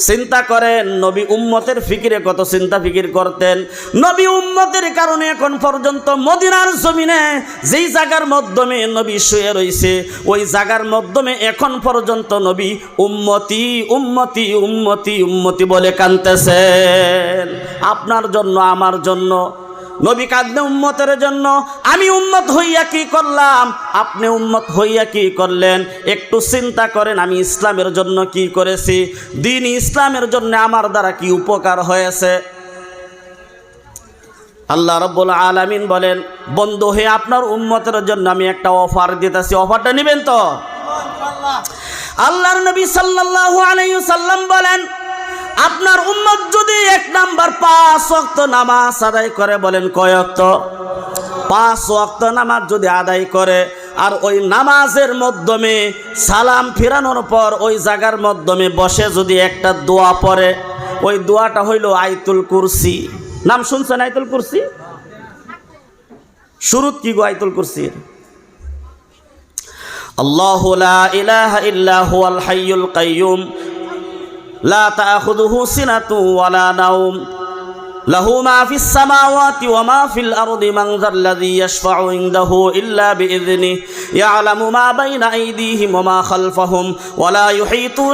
চিন্তা করেন নবী উম্মতের ফিকিরে কত চিন্তা ফিকির করতেন। নবী উম্মতের কারণে এখন পর্যন্ত মদিনার জমিনে যেই জায়গার মাধ্যমে নবী শুয়ে রয়েছে ওই জায়গার মাধ্যমে এখন পর্যন্ত নবী উম্মতি উম্মতি উম্মতি উম্মতি বলে কাঁদতেছেন। আপনার জন্য আমার জন্য নবী কাঁদলে উম্মতের জন্য। আমি উম্মত হইয়া কি করলাম, আপনি উম্মত হইয়া কি করলেন? একটু চিন্তা করেন আমি ইসলামের জন্য কি করেছি, দিন ইসলামের জন্য আমার দ্বারা কি উপকার হয়েছে। আল্লাহ রাব্বুল আলামিন বলেন, বন্ধু হে আপনার উম্মতের জন্য আমি একটা অফার দিতেছি, অফারটা নেবেন তো? আল্লাহর নবী সাল্লাল্লাহু আলাইহি ওয়াসাল্লাম বলেন, আপনার উম্মত যদি 1 নাম্বার 5 ওয়াক্ত নামাজ আদায় করে, বলেন কয় ওয়াক্ত? 5 ওয়াক্ত নামাজ যদি আদায় করে, আর ওই নামাজের মাধ্যমে সালাম ফিরানোর পর ওই জায়গার মাধ্যমে বসে যদি একটা দোয়া পড়ে, ওই দোয়াটা হইল আয়াতুল কুরসি। নাম শুনছেন আয়াতুল কুরসি? শুরুত কি গো আয়াতুল কুরসির? আল্লাহু লা ইলাহা ইল্লা হুয়াল হাইয়ুল কাইয়্যুম লা তাখুযুহু সিনাতুন ওয়ালা নাওম লাহু মা ফিস সামাওয়াতি ওয়া মা ফিল আরদি মান যাল্লাযী ইয়াশফা'ু ইনদাহু ইল্লা বিইযনিহি ইয়ালামু মা বাইনা আইদিহিম ওয়া মা খালফাহুম ওয়া লা ইউহীতুনা